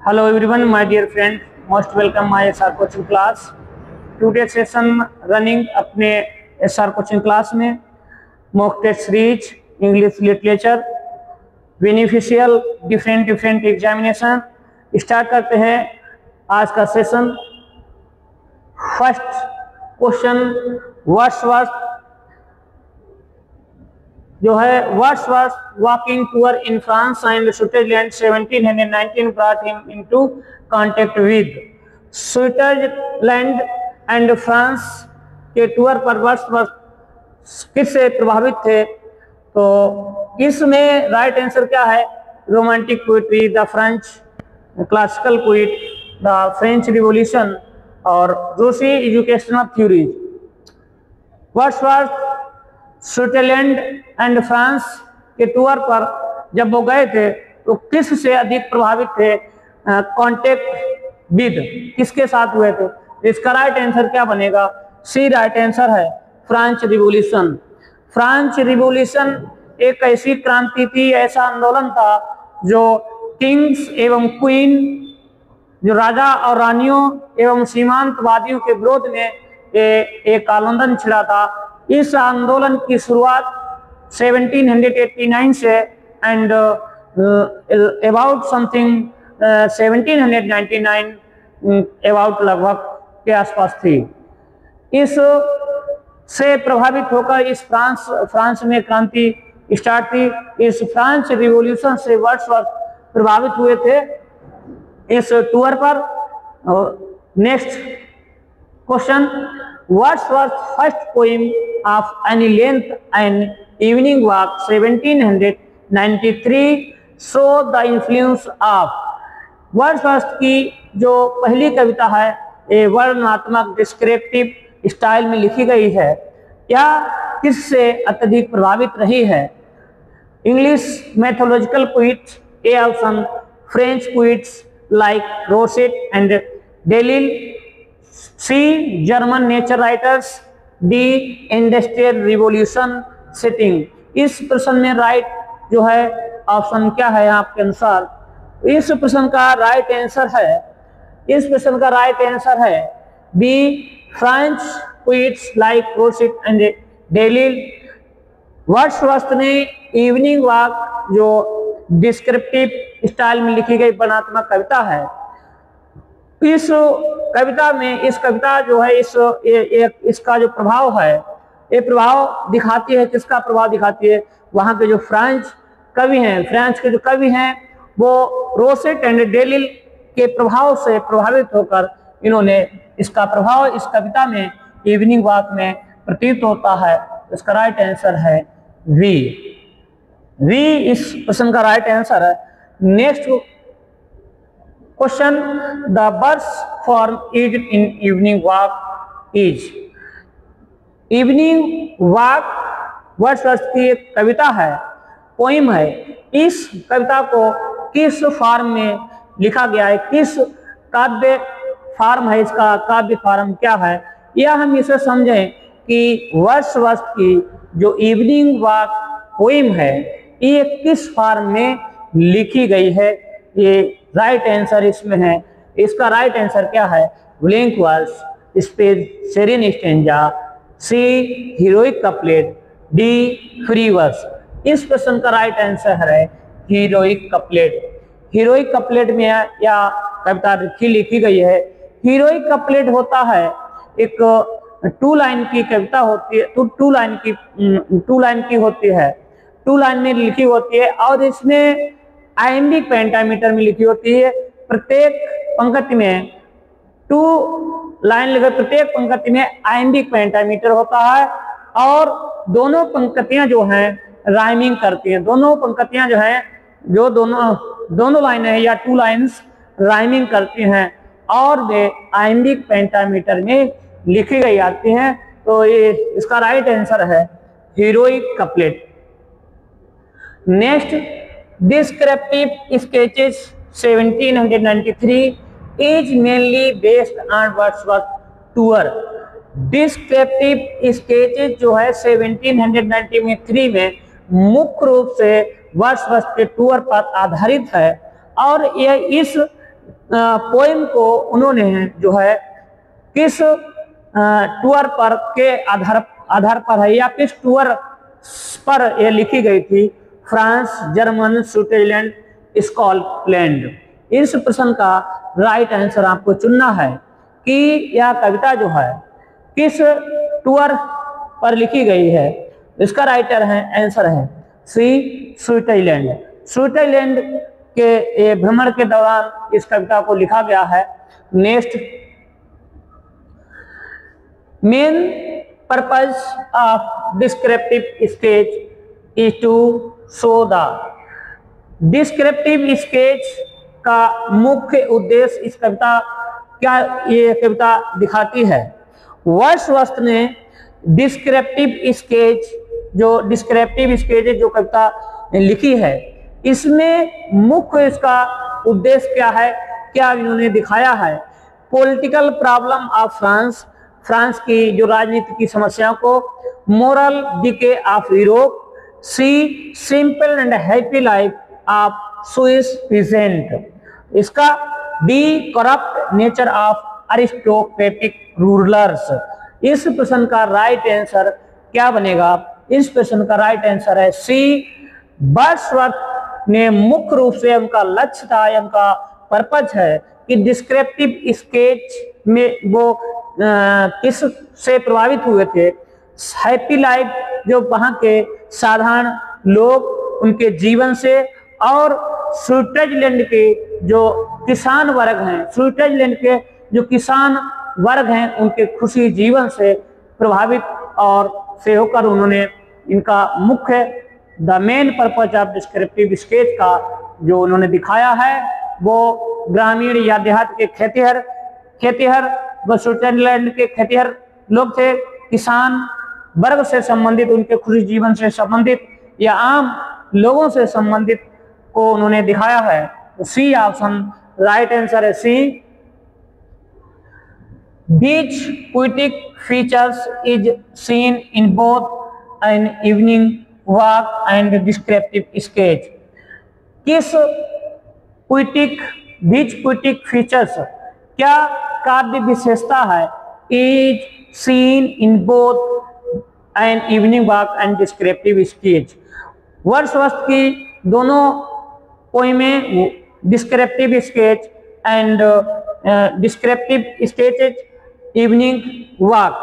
Hello everyone, my dear friend. Most welcome my SR coaching class. Today session running अपने SR coaching class में mock test series English literature beneficial different examination start करते हैं आज का session. First question Wordsworth जो है Wordsworth walking tour in France and Switzerland 1719 brought him into contact with. Switzerland and France के tour पर Wordsworth किससे प्रभावित थे? तो इसमें राइट आंसर क्या है? Romantic poetry, the French classical poet, the French revolution और रूसी educational theories. Wordsworth Switzerland and France के टूर पर जब वो गए थे तो किस से अधिक प्रभावित थे? कांटेक्ट विद, किसके साथ हुए थे? इसका राइट आंसर क्या बनेगा? सी राइट आंसर है, फ्रेंच रिवॉल्यूशन। फ्रेंच रिवॉल्यूशन एक ऐसी क्रांति थी, ऐसा आंदोलन था जो किंग्स एवं क्वीन, जो राजा और रानियों एवं सीमांतवादियों के विरोध में एक आंदोलन छिड़ा था। इस आंदोलन की शुरुआत 1789 से एंड अबाउट समथिंग 1799 अबाउट लगभग के आसपास थी। इस से प्रभावित होकर इस फ्रांस में क्रांति स्टार्ट थी। इस फ्रेंच रिवॉल्यूशन से वर्ड्सवर्थ प्रभावित हुए थे इस टूर पर। Next question, Wordsworth first poem of any length and evening walk 1793 show the influence of. Wordsworth की जो पहली कविता है ये वर्णनात्मक डिस्क्रिप्टिव स्टाइल में लिखी गई है, या किससे अत्यधिक प्रभावित रही है? English mythological poets, A option French poets like Rosset and Delille, C German nature writers, D industrial revolution setting. इस प्रश्न में राइट जो है ऑप्शन क्या है आपके अनुसार? इस प्रश्न का राइट आंसर है B, French poets like Rosset and Delille. Wordsworth ने इवनिंग वॉक जो डिस्क्रिप्टिव स्टाइल में लिखी गई वर्णनात्मक कविता है, इस कविता जो है इसका जो प्रभाव है, ये प्रभाव दिखाती है। किसका प्रभाव दिखाती है? वहाँ के जो फ्रेंच के जो कवि हैं वो रोसेट एंड डेलिल के प्रभाव से प्रभावित होकर इन्होंने इसका प्रभाव इस कविता में इवनिंग वॉक में प्रतीत होता है। इसका राइट आंसर है वी इस प्रश्न का राइट आंसर है। Next question, the verse form used in evening walk is. Evening walk Wordsworth की एक कविता है, पोइम है। इस कविता को किस फॉर्म में लिखा गया है? किस काव्य फॉर्म है? इसका काव्य फॉर्म क्या है? यह हम इसे समझें कि वर्ड्सवर्थ की जो इवनिंग वॉक पोइम है ये किस फॉर्म में लिखी गई है? ये राइट आंसर इसमें है। इसका राइट आंसर क्या है? Blank verse, Spenserian stanza, C heroic couplet, D free verse. इस प्रश्न का राइट आंसर है हीरोइक कपलेट। हीरोइक कपलेट में या कविता लिखी गई है। हीरोइक कपलेट होता है एक 2 लाइन की कविता होती है, 2 लाइन की होती है, 2 लाइन में लिखी होती है और इसमें आइम्बिक पेंटामीटर में लिखी होती है। प्रत्येक पंक्ति में 2 लाइन लिखे, प्रत्येक पंक्ति में आइम्बिक पेंटामीटर होता है और दोनों पंक्तियां जो हैं राइमिंग करती हैं। दोनों पंक्तियां जो हैं, जो दोनों लाइनें हैं या 2 लाइन्स राइमिंग करती हैं और वे आइम्बिक पेंटामीटर में लिखी गई आती हैं। तो ये इसका राइट आंसर है heroic couplet. Next, descriptive sketches 1793 is mainly based on Wordsworth tour. Descriptive sketches जो है 1793 में मुख्य रूप से वर्ड्सवर्थ के टूर पर आधारित है और यह इस पोएम को उन्होंने जो है किस टूर पर के आधार पर है या किस टूर पर यह लिखी गई थी? France, German, Switzerland, Scotland. इस प्रश्न का राइट आंसर आपको चुनना है कि यह कविता जो है किस टूर पर लिखी गई है। इसका राइट आंसर है सी, स्विट्जरलैंड। स्विट्जरलैंड के भ्रमण के दौरान इस कविता को लिखा गया है। Next, main purpose of descriptive sketch is to show the. Descriptive sketch का मुख्य उद्देश्य इस कविता क्या ये कविता दिखाती है? वर्ड्सवर्थ ने डिस्क्रिप्टिव स्केच जो कविता लिखी है, इसमें मुख्य इसका उद्देश्य क्या है, क्या इन्होंने दिखाया है? पॉलिटिकल प्रॉब्लम ऑफ फ्रांस की जो राजनीति की समस्याओं को, moral decay of Europe, C simple and happy life of Swiss peasant. इसका D corrupt nature of aristocratic rulers. इस प्रश्न का राइट आंसर क्या बनेगा? इस प्रश्न का राइट आंसर है सी। वर्ड्सवर्थ ने मुख्य रूप से उनका लक्ष्य था, उनका पर्पज है कि डिस्क्रिप्टिव स्केच में वो किस से प्रभावित हुए थे? हैप्पी लाइफ, जो वहां के साधारण लोग उनके जीवन से, और स्विट्जरलैंड के जो किसान वर्ग हैं, स्विट्जरलैंड के जो किसान वर्ग हैं, उनके खुशी जीवन से प्रभावित और से होकर उन्होंने इनका मुख्य the main purpose of descriptive sketch का जो उन्होंने दिखाया है वो ग्रामीण या देहात के खेतिहर व स्विट्जरलैंड के खेतिहर लोग थे, किसान वर्ग से संबंधित, उनके खुशी जीवन से संबंधित या आम लोगों से संबंधित को उन्होंने दिखाया है। तो सी ऑप्शन राइट आंसर है सी। These poetic features is seen in both an evening walk and descriptive sketch. किस poetic features, क्या काव्य विशेषता है? Is seen in both an evening walk and descriptive sketch. Wordsworth की दोनों पोएमें descriptive sketch and descriptive sketches, evening walk,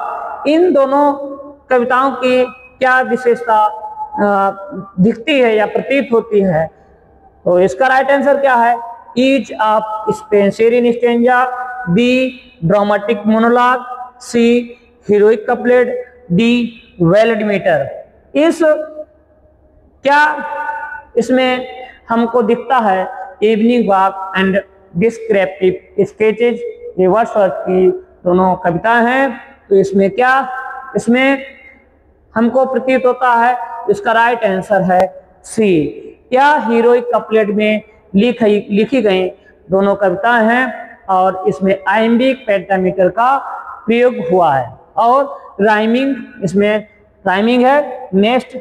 इन दोनों कविताओं की क्या विशेषता दिखती है या प्रतीत होती है? तो इसका राइट आंसर क्या है? Each of Spenserian stanza, B dramatic monologue, C heroic couplet, D weld metre. क्या इसमें हमको दिखता है? Evening walk and descriptive sketches, ये वर्ड्सवर्थ की दोनों कविताएं हैं। तो इसमें क्या इसमें हमको प्रतीत होता है? इसका राइट आंसर है सी। क्या हीरोइक कपलेट में लिखी गई दोनों कविताएं हैं और इसमें आइम्बिक पेंटामीटर का प्रयोग हुआ है और राइमिंग, इसमें राइमिंग है। Next,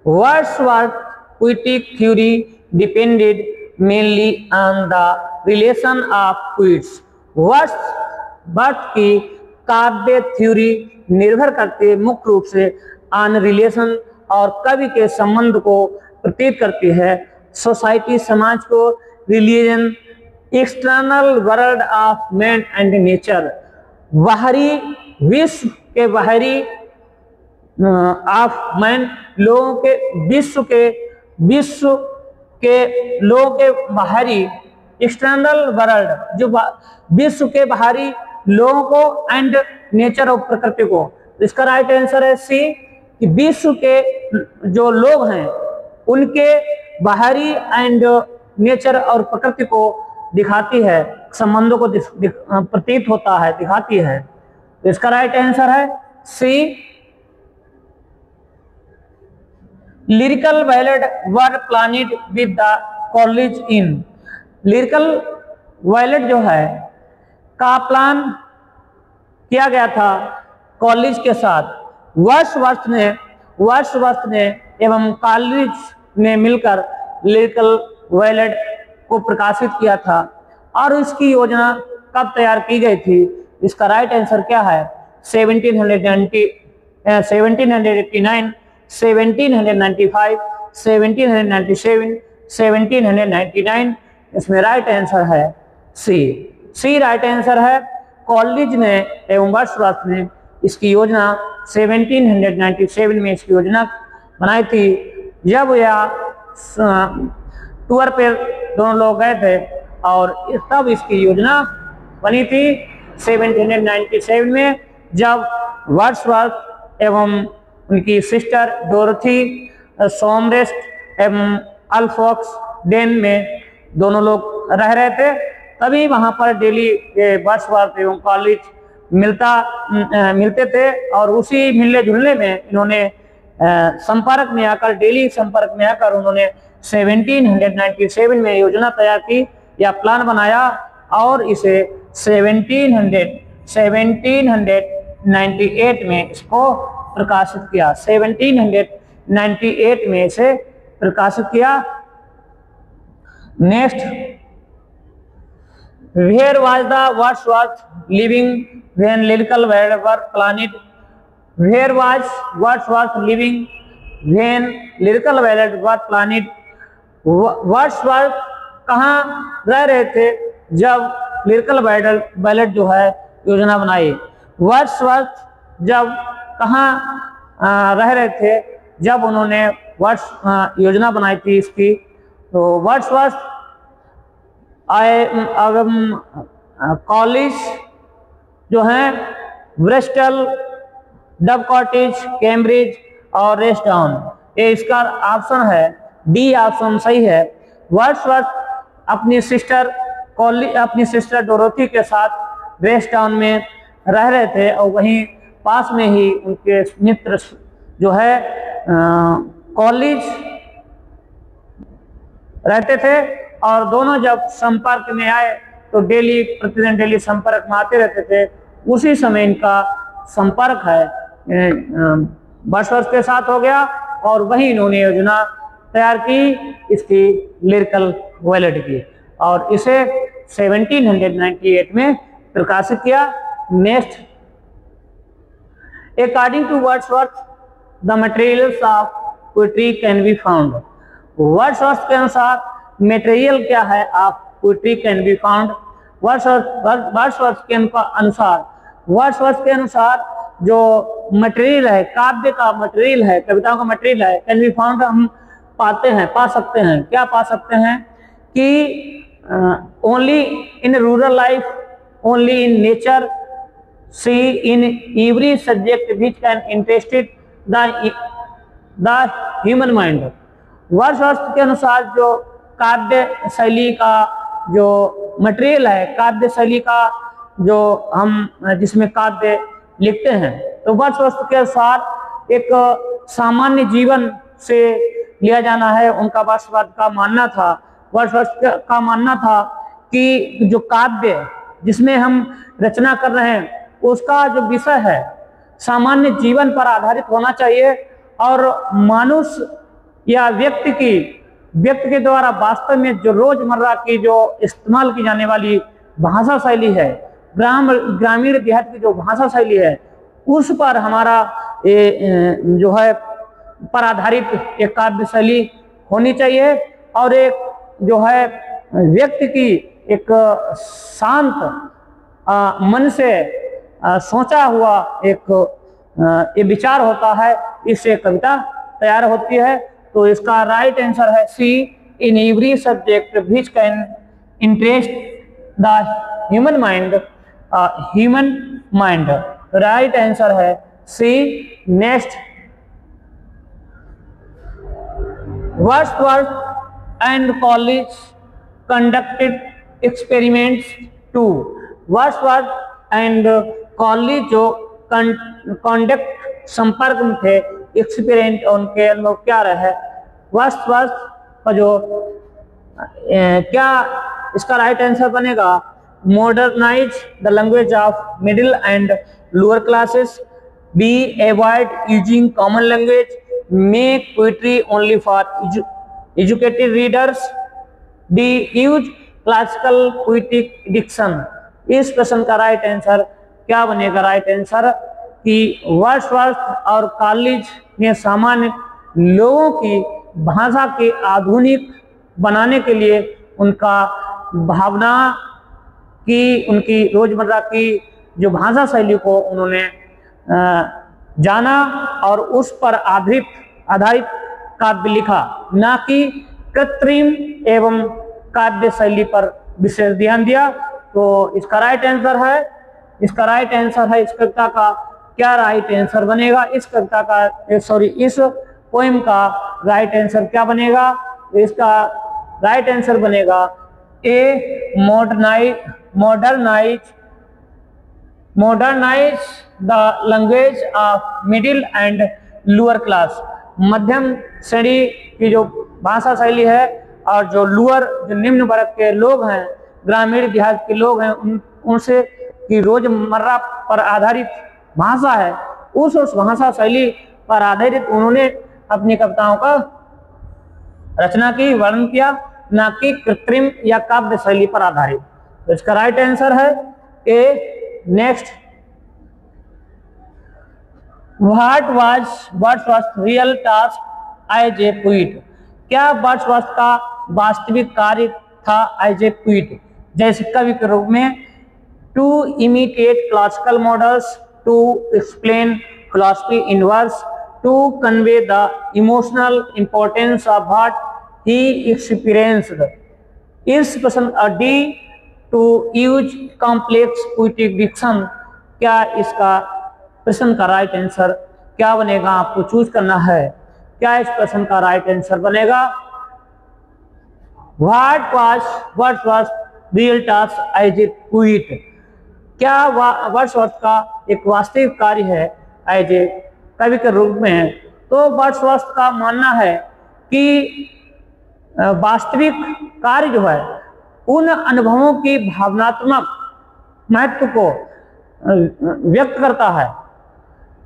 Wordsworth poetic theory depended mainly on the relation of poets. Wordsworth की काव्य थ्योरी निर्भर करती है मुख्य रूप से ऑन रिलेशन और कवि के संबंध को प्रतीत करती है। सोसाइटी, समाज को, religion, external world of man and nature, बाहरी विश्व के, बाहरी ऑफ मैन लोगों के, विश्व के लोगों के बाहरी, एक्सटर्नल वर्ल्ड जो विश्व के बाहरी लोगों को, एंड नेचर और प्रकृति को। इसका राइट आंसर है सी, कि विश्व के जो लोग हैं उनके बाहरी एंड नेचर और प्रकृति को दिखाती है, संबंधों को प्रतीत होता है, दिखाती है। तो इसका राइट आंसर है C. Lyrical ballad were planned with the Coleridge in. Lyrical ballad जो है का प्लान किया गया था कॉलेज के साथ। वर्ड्सवर्थ ने एवं कॉलेज ने मिलकर लिरिकल बैलेड को प्रकाशित किया था। और इसकी योजना कब तैयार की गई थी? इसका राइट आंसर क्या है? 1789, 1795, 1797, 1799। इसमें राइट आंसर है सी राइट आंसर है। कॉलेज ने एवं वर्ड्सवर्थ ने इसकी योजना 1797 में इसकी योजना बनाई थी। जब यह टूर पे दोनों लोग गए थे और तब इसकी योजना बनी थी 1797 में, जब वर्ड्सवर्थ एवं उनकी सिस्टर डोरथी सोमरेस्ट एवं अल्फॉक्स डेन में दोनों लोग रह रहे थे। तभी वहां पर डेली वर्ड्सवर्थ एवं कॉलेज मिलते थे और उसी मिलने जुलने में इन्होंने संपर्क में आकर, डेली संपर्क में आकर उन्होंने 1797 में योजना तैयार की या प्लान बनाया और इसे 1798 में इसको प्रकाशित किया। 1798 में इसे प्रकाशित किया। Next, where was the Wordsworth living when lyrical word were planned? Where was Wordsworth living when lyrical word were planned? Wordsworth कहाँ रह रहे थे जब लिरिकल बैलेट जो है योजना बनाई? वर्ड्सवर्थ जब कहाँ रह रहे थे जब उन्होंने योजना बनाई थी इसकी? तो वर्ड्सवर्थ कॉलेज जो है ब्रिस्टल, डब कॉटेज, कैम्ब्रिज और रेस्टाउन, ये इसका ऑप्शन है डी ऑप्शन सही है। वर्ड्सवर्थ अपनी सिस्टर डोरोथी के साथ रेस्टाउन में रह रहे थे और वहीं पास में ही उनके मित्र जो है कॉलेज रहते थे और दोनों जब संपर्क में आए तो प्रतिदिन डेली संपर्क में आते रहते थे। उसी समय इनका संपर्क है वर्ड्सवर्थ के साथ हो गया और वही इन्होंने योजना तैयार की इसकी लिरिकल बैलेट की और इसे 1798 में प्रकाशित किया। Next, according to Wordsworth the materials of poetry can be found? Wordsworth के अनुसार मटेरियल क्या है of poetry can be found? Wordsworth के अनुसार जो मटेरियल है, काव्य का मटेरियल है, कविताओं का मटेरियल है, कैन बी फाउंड, हम पा सकते हैं। क्या पा सकते हैं कि only in rural life, only in nature, C in every subject which can interested the human mind. Wordsworth के अनुसार जो काव्य शैली का जो मटेरियल है, काव्य शैली का जो हम जिसमें काव्य लिखते हैं, तो वर्ड्सवर्थ के अनुसार एक सामान्य जीवन से लिया जाना है। उनका वर्ड्सवर्थ का मानना था, वर्ड्सवर्थ का मानना था कि जो काव्य जिसमें हम रचना कर रहे हैं उसका जो विषय है सामान्य जीवन पर आधारित होना चाहिए और मनुष्य या व्यक्ति के द्वारा वास्तव में जो रोजमर्रा की जो इस्तेमाल की जाने वाली भाषा शैली है, ग्रामीण देहात की जो भाषा शैली है, उस पर हमारा जो है पर आधारित एक काव्य शैली होनी चाहिए और एक जो है व्यक्ति की एक शांत मन से सोचा हुआ एक ये विचार होता है, इससे कविता तैयार होती है। तो इसका राइट आंसर है C, in every subject which can interest the human mind, right answer है C. Next, Wordsworth and Coleridge conducted experiments to. Wordsworth and Coleridge जो कंडक्ट संपर्क में थे, एक्सपेरिमेंट उनके अनुभव क्या रहे? वर्ड्सवर्थ का जो क्या इसका राइट आंसर बनेगा? Modernise the language of middle and lower classes, B avoid using common language, make poetry only for educated readers, D use classical poetic diction. इस प्रश्न का राइट आंसर क्या बनेगा? राइट आंसर कि वर्ड्सवर्थ और Coleridge ने सामान्य लोगों की भाषा के आधुनिक बनाने के लिए उनका भावना की, उनकी रोजमर्रा की जो भाषा शैली को उन्होंने जाना और उस पर आधारित काव्य लिखा, ना कि कृत्रिम एवं काव्य शैली पर विशेष ध्यान दिया। तो इसका राइट आंसर है, इस कविता का क्या राइट आंसर बनेगा? इस पोएम का राइट आंसर क्या बनेगा? इसका राइट आंसर बनेगा A modernize the language of middle and lower class. मध्यम श्रेणी की जो भाषा शैली है और जो निम्न वर्ग के लोग हैं, ग्रामीण देहात के लोग हैं, उनसे की रोजमर्रा पर आधारित भाषा है, उस भाषा शैली पर आधारित उन्होंने अपनी कविताओं का रचना की, वर्णन किया, ना कि कृत्रिम या काव्य शैली पर आधारित। तो इसका राइट आंसर है A. Next, what was Wordsworth real task as a poet? क्या वर्ड्सवर्थ का वास्तविक कार्य था एज ए पोइट? जैसे कवि के रूप में to imitate classical models, to explain philosophy in verse, to convey the emotional importance of what he experienced. इस प्रश्न D to use complex poetic diction. क्या इसका प्रश्न का राइट आंसर क्या बनेगा? आपको चूज करना है। क्या इस प्रश्न का राइट आंसर बनेगा? What was Wordsworth real task as a poet? क्या वर्ड्सवर्थ का एक वास्तविक कार्य है एज ए कवि के रूप में है? तो वर्ड्सवर्थ का मानना है कि वास्तविक कार्य जो है उन अनुभवों की भावनात्मक महत्व को व्यक्त करता है,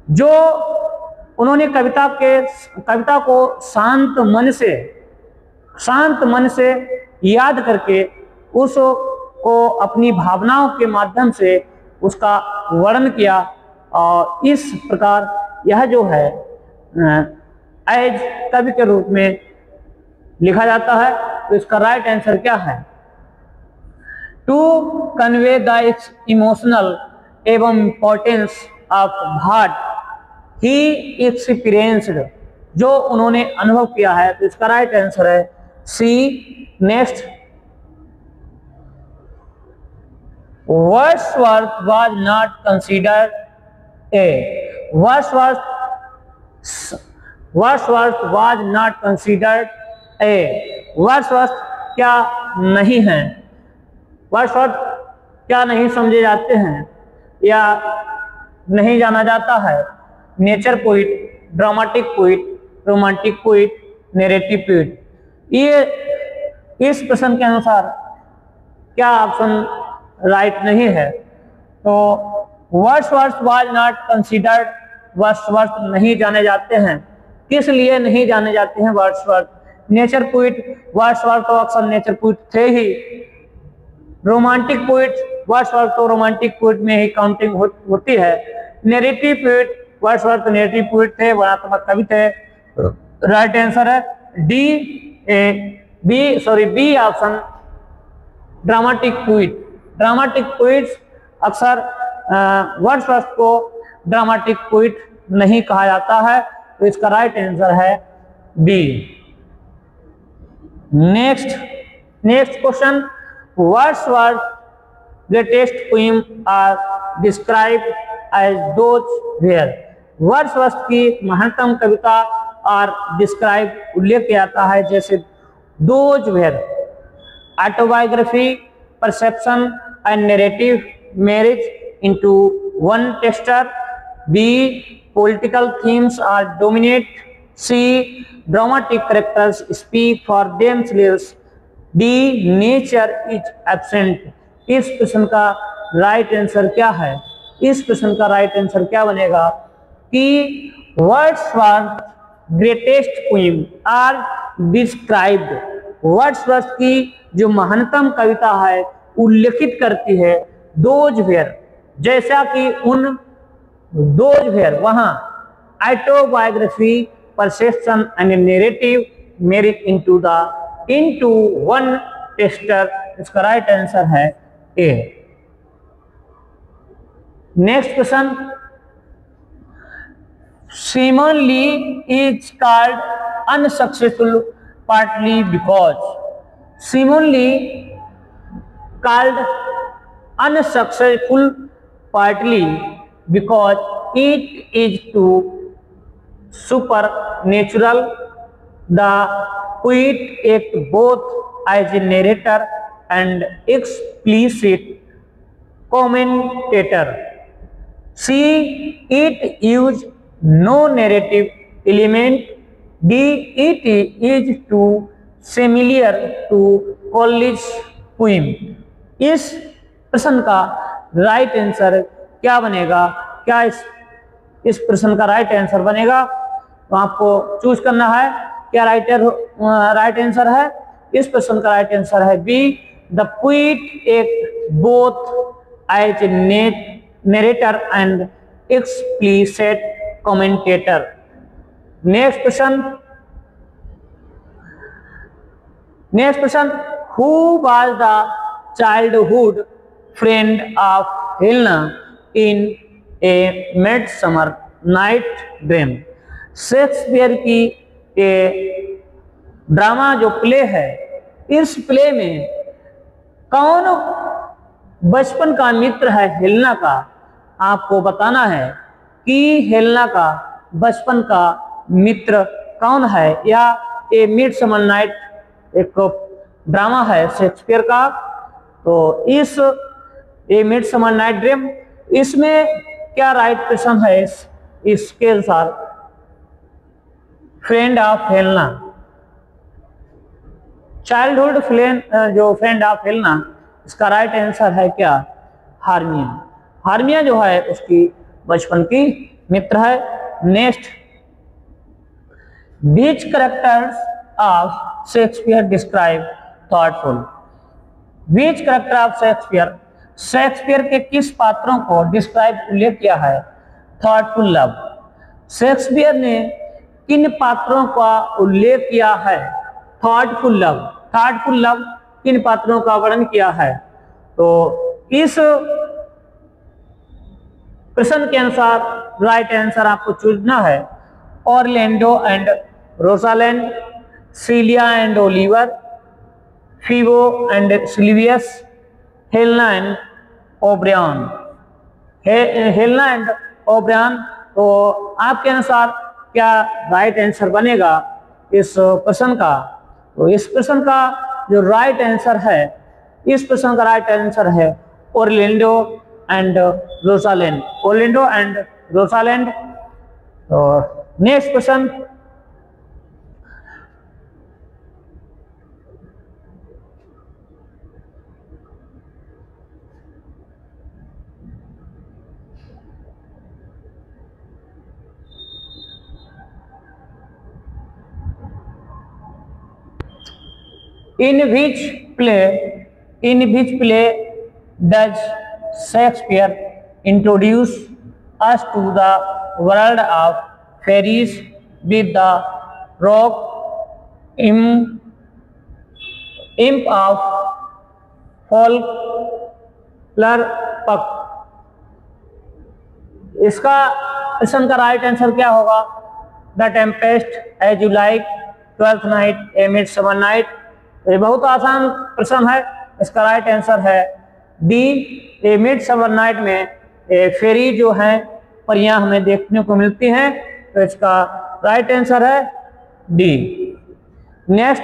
जो उन्होंने कविता को शांत मन से याद करके उसको अपनी भावनाओं के माध्यम से उसका वर्णन किया, और इस प्रकार यह जो है एज कवि के रूप में लिखा जाता है। तो इसका राइट आंसर क्या है? टू कन्वे द इमोशनल एवं importance of what he experienced, जो उन्होंने अनुभव किया है। तो इसका राइट आंसर है C. Next, Wordsworth was not considered a. Wordsworth was not considered a. Wordsworth क्या नहीं है? वर्ड्सवर्थ क्या नहीं समझे जाते हैं या नहीं जाना जाता है? Nature poet, dramatic poet, romantic poet, narrative poet. ये इस प्रश्न के अनुसार क्या ऑप्शन राइट नहीं है? तो Wordsworth was not considered, Wordsworth नहीं जाने जाते हैं। किस लिए नहीं जाने जाते हैं वर्ड्सवर्थ? नेचर पोइट, वर्ड्सवर्थ तो अक्सर नेचर पोइट थे ही। रोमांटिक पोइट, वर्ड्सवर्थ तो रोमांटिक पोइट में ही काउंटिंग होती है। Narrative poet, Wordsworth narrative poet थे, वर्णनात्मक कवि थे। राइट आंसर है B option, dramatic poet. Dramatic poets अक्सर वर्ड्सवर्थ को ड्रामेटिक पोइट नहीं कहा जाता है। तो इसका राइट आंसर है B. Next question, Wordsworth greatest poem are described as those where. वर्ड्सवर्थ की महानतम कविता और डिस्क्राइब उल्लेख किया जाता है जैसे those where, autobiography, perception and narrative, marriage into one texture, B political themes are dominate, C dramatic characters speak for themselves, D nature is absent। इस प्रश्न का राइट आंसर क्या है? इस प्रश्न का राइट आंसर क्या बनेगा कि Wordsworth greatest poem are described Wordsworth की जो महानतम कविता है उल्लेखित करती है दोज वेयर, जैसा कि उन दोज वेयर वहां autobiography, perception and narrative merit into one tester. इसका राइट आंसर है A. Next question, Simon Lee is called unsuccessful partly because Simon Lee called unsuccessful partly because it is too supernatural. The poet act both as a narrator and explicit commentator. C. It used no narrative element. D. It is too familiar to college poem. इस प्रश्न का right answer क्या बनेगा? क्या इस प्रश्न का right answer बनेगा? तो आपको चूज करना है क्या राइट आंसर है। इस प्रश्न का राइट आंसर है B, the poet act both as a narrator and explicit commentator. Next question, who was the childhood friend of Helena in A Midsummer Night Dream? Shakespeare की drama जो play है, इस play में कौन बचपन का मित्र है हेलेना का? आपको बताना है कि हेलेना का बचपन का मित्र कौन है, या ए मिडसमर नाइट एक ड्रामा है शेक्सपियर का। तो इस ए मिडसमर नाइट ड्रीम, इसमें क्या राइट क्वेश्चन है इसके अनुसार? फ्रेंड ऑफ हेलेना, चाइल्डहुड जो फ्रेंड ऑफ हेलेना, इसका राइट आंसर है क्या? हार्मिया। हार्मिया जो है उसकी बचपन की मित्र है। Next, beach characters of Shakespeare describe thoughtful. Beach character of Shakespeare के किस पात्रों को डिस्क्राइब उल्लेख किया है? Thoughtful love. शेक्सपियर ने किन पात्रों का उल्लेख किया है? Thoughtful love. थॉटफुल लव किन पात्रों का वर्णन किया है? तो इस प्रश्न के अनुसार राइट आंसर आपको चुनना है Orlando and Rosalind, Celia and Oliver, Phoebe and Silvius, Helena and Oberon. Helena and Oberon. तो आपके अनुसार क्या राइट आंसर बनेगा इस प्रश्न का? तो इस प्रश्न का जो राइट आंसर है, इस प्रश्न का राइट आंसर है Orlando and Rosalind. Orlando and Rosalind. और next question, in which play does Shakespeare introduce us to the world of fairies with the rock imp of Falkirk? इसका प्रश्न का राइट आंसर क्या होगा? The Tempest, as you like, Twelfth Night, a Midsummer Night. ये बहुत आसान प्रश्न है। इसका राइट आंसर है डी, ए मिडसमर नाइट में फेरी जो हैं परियां हमें देखने को मिलती हैं। तो इसका राइट आंसर है D. Next,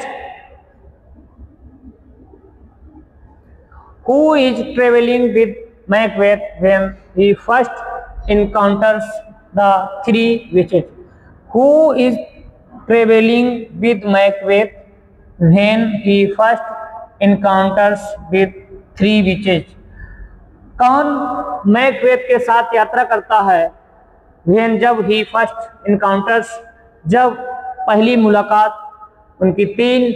who is travelling with Macbeth when he first encounters the three witches? Who is traveling with Macbeth when he first encounters with three witches? कौन मैकबेथ के साथ यात्रा करता है when जब he first encounters, जब पहली मुलाकात उनकी तीन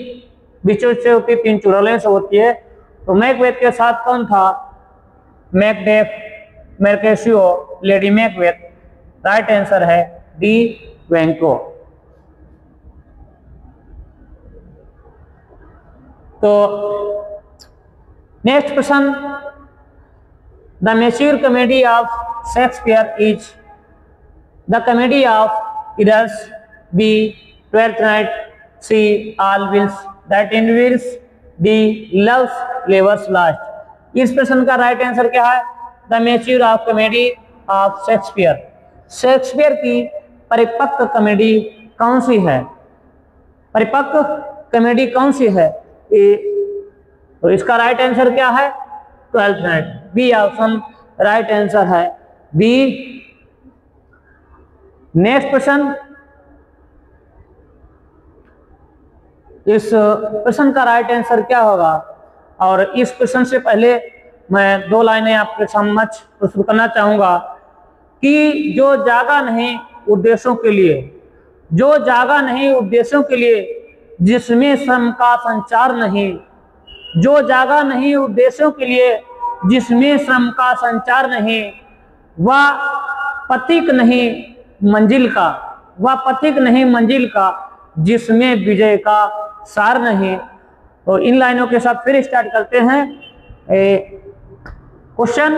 बीचों से होती है, 3 चुड़ैलों से होती है। तो मैकबेथ के साथ कौन था? Macduff, Mercutio, lady Macbeth. Right answer है डी, वेंको। तो next question, the mature comedy of Shakespeare is the comedy of errors, B twelfth night, C all's well that इन well, D love's labour's lost. इस प्रश्न का right answer क्या है? The mature of comedy of Shakespeare. Shakespeare की परिपक्व comedy कौन सी है? परिपक्व कॉमेडी कौन सी है? तो इसका राइट आंसर क्या है? Twelfth Night. B option right answer है, बी। नेक्स्ट क्वेश्चन, इस प्रश्न का राइट आंसर क्या होगा? और इस प्रश्न से पहले मैं 2 लाइनें आपके समक्ष प्रस्तुत करना चाहूंगा कि जो जागा नहीं उद्देश्यों के लिए, जो जागा नहीं उद्देश्यों के लिए, जिसमें श्रम का संचार नहीं, जो जागा नहीं उद्देश्यों के लिए जिसमें श्रम का संचार नहीं, वह पथिक नहीं मंजिल का, वह पथिक नहीं मंजिल का, जिसमें विजय का सार नहीं। तो इन लाइनों के साथ फिर स्टार्ट करते हैं। Question,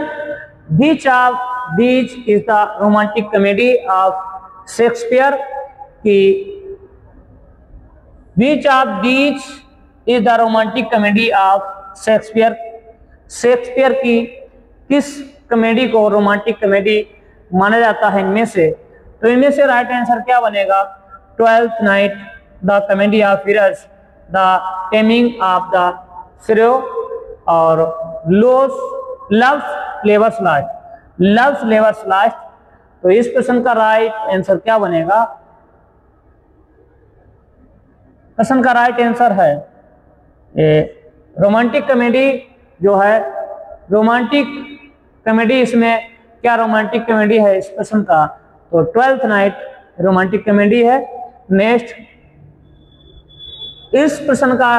which of these is the romantic comedy of Shakespeare की, which of these is the romantic comedy of Shakespeare. Shakespeare की किस कॉमेडी को रोमांटिक कॉमेडी माना जाता है इनमें से? तो इनमें से राइट आंसर क्या बनेगा? Twelfth night, the comedy of errors, the taming of the shrew, और love's labour's lost, love's labour's lost. तो इस प्रश्न का राइट आंसर क्या बनेगा? प्रश्न का राइट आंसर है रोमांटिक कॉमेडी जो है, रोमांटिक कॉमेडी, इसमें क्या रोमांटिक कॉमेडी है इस प्रश्न का? तो ट्वेल्थ नाइट रोमांटिक कॉमेडी है। नेक्स्ट, इस प्रश्न का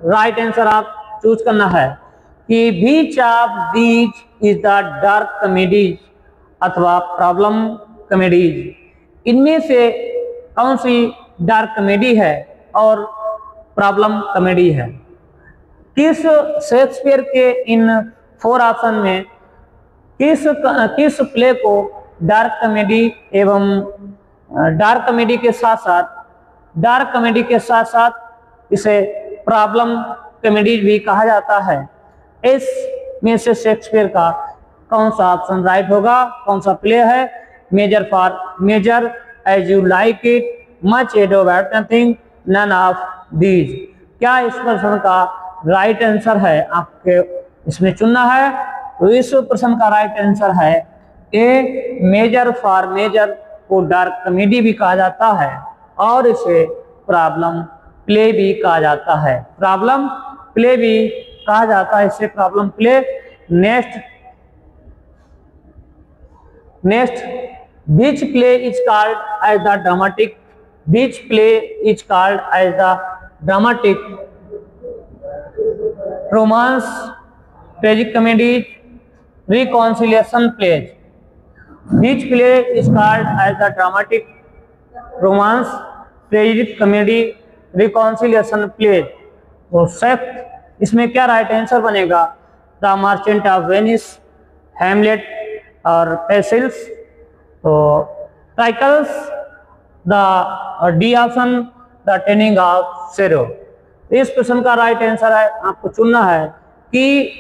राइट आंसर आप चूज करना है कि which of these is the dark comedies अथवा प्रॉब्लम कॉमेडीज। इनमें से कौन सी डार्क कॉमेडी है और प्रॉब्लम कॉमेडी है? किस शेक्सपियर के इन 4 ऑप्शन में किस प्ले को डार्क कॉमेडी एवं डार्क कॉमेडी के साथ साथ इसे प्रॉब्लम कॉमेडी भी कहा जाता है? इस में से शेक्सपियर का कौन सा ऑप्शन राइट होगा? कौन सा प्ले है? Measure for measure, as you like it, much ado about nothing, none of these. क्या इस प्रश्न का राइट आंसर है? आपके इसमें चुनना है। तो इस प्रश्न का राइट आंसर है ए, मेजर फॉर मेजर को डार्क कॉमेडी भी कहा जाता है और इसे प्रॉब्लम प्ले भी कहा जाता है, प्रॉब्लम प्ले भी कहा जाता है इसे problem play. Next, which play is called as the dramatic, which play is called as the dramatic romance, tragic comedy, reconciliation plays. Which play is called as the dramatic romance, tragic comedy, reconciliation plays. तो सेक्ट इसमें क्या right answer बनेगा? The merchant of Venice, Hamlet और Pericles. तो ट्राइकल्स, the D option, the taming of शेरो। Shrew प्रश्न का राइट आंसर है, आपको चुनना है कि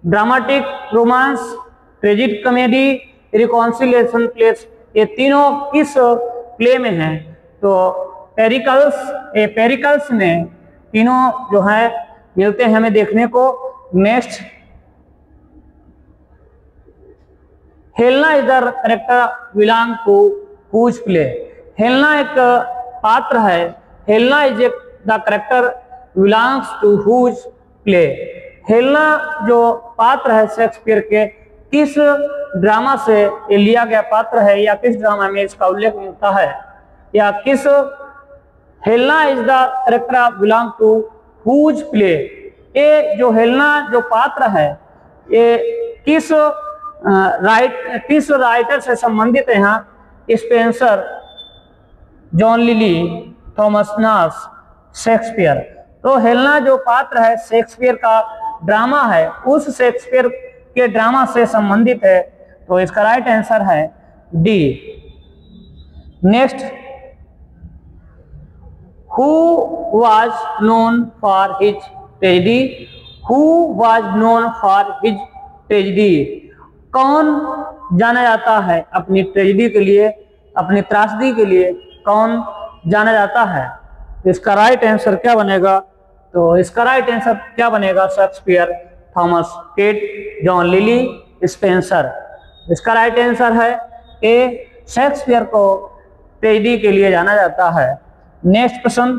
dramatic romance, tragic comedy, reconciliation place, ये तीनों किस प्ले में हैं? तो पेरिकल्स में तीनों जो है मिलते हैं हमें देखने को। Next, Helena is the character belong to whose play. Helena एक पात्र है, Helena is the character belongs to whose play. Helena जो पात्र है शेक्सपियर के, किस ड्रामा से ये लिया गया पात्र है या किस ड्रामा में इसका उल्लेख मिलता है, या किस Helena is the character belong to whose play, ये जो हेलेना जो पात्र है ये किस राइटर से संबंधित है? यहाँ स्पेंसर, जॉन लिली, थॉमस नास, शेक्सपियर। तो हेलेना जो पात्र है शेक्सपियर का ड्रामा है, उस शेक्सपियर के ड्रामा से संबंधित है, तो इसका राइट आंसर है D. Next, who was known for his tragedy, who was known for his tragedy, कौन जाना जाता है अपनी ट्रेजेडी के लिए, अपनी त्रासदी के लिए कौन जाना जाता है? इसका राइट आंसर क्या बनेगा? तो इसका राइट आंसर क्या बनेगा? Shakespeare, Thomas Tate, John Lyly, Spenser. इसका राइट आंसर है ए, शेक्सपियर को ट्रेजेडी के लिए जाना जाता है। Next question,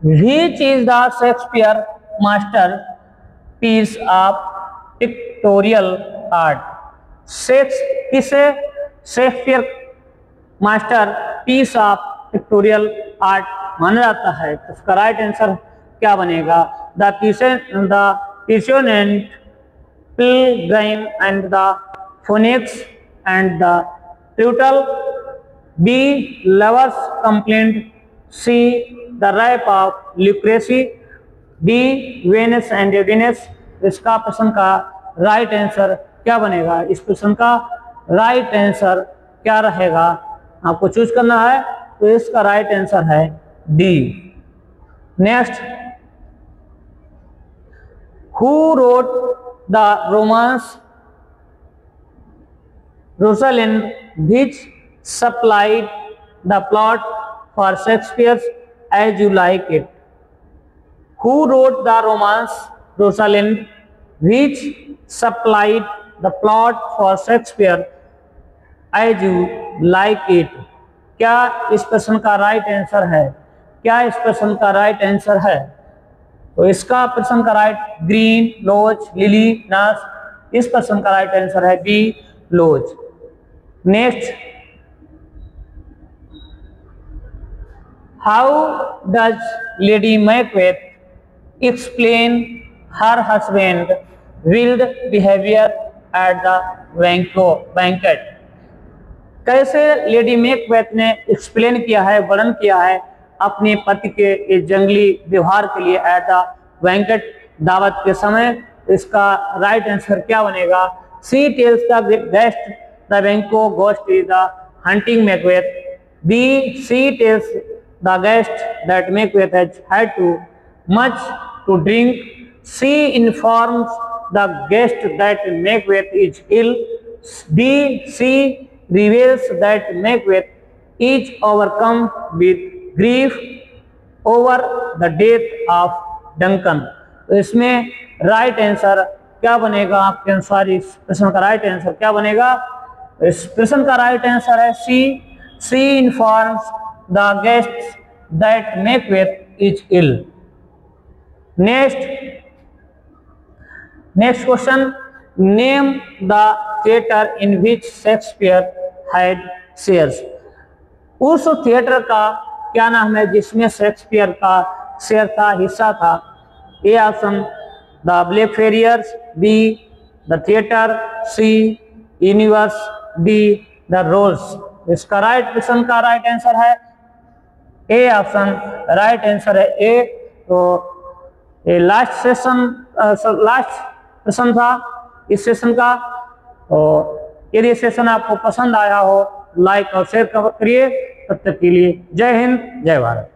which is the Shakespeare master piece of pictorial art, किसे Shakespeare master piece of pictorial art माना जाता है? तो उसका राइट आंसर क्या बनेगा? The passionate pilgrim and the phoenix and the turtle, B lover's complaint, C the rape of Lucrece, D Venus and Venus. इसका प्रश्न का राइट आंसर क्या बनेगा? इस प्रश्न का राइट आंसर क्या रहेगा? आपको चूज करना है, तो इसका राइट आंसर है D. Next, who wrote the romance Rosalind which supplied the plot for Shakespeare's as you like it, who wrote the romance Rosalind which supplied the plot for Shakespeare as you like it, क्या इस प्रश्न का right answer है? क्या इस प्रश्न का right answer है? तो इसका प्रश्न का राइट ग्रीन, लोज, लिली, नास। इस प्रश्न का राइट आंसर है B, lose. Next, how does Lady Macbeth explain her husband wild behaviour at the banquet, कैसे लेडी मैकबेथ ने एक्सप्लेन किया है, वर्णन किया है अपने पति के इस जंगली व्यवहार के लिए एट द बैंकेट, दावत के समय? इसका राइट आंसर क्या बनेगा? She tells the guest the Banquo ghost is the haunting Macbeth, B she tells the guest that Macbeth has had too much to drink, she informs the guest that Macbeth is ill, D she reveals that Macbeth is overcome with grief over the death of Duncan। तो इसमें right answer क्या बनेगा आपके अनुसार? इस प्रश्न का right answer क्या बनेगा? इस प्रश्न का राइट आंसर है C informs the guest that Macbeth is ill। Next question, name the theatre in which Shakespeare had shares, उस थिएटर का क्या नाम है जिसमें शेक्सपियर का शेयर था, हिस्सा था? A option the Blackfriars, B the theatre, C universe, D the Rolls. इसका प्रश्न का राइट आंसर है ए ऑप्शन, राइट आंसर है ए। तो ये लास्ट प्रश्न था इस सेशन का। और यदि सेशन आपको पसंद आया हो, लाइक और शेयर करिए। तब तक के लिए जय हिंद, जय भारत।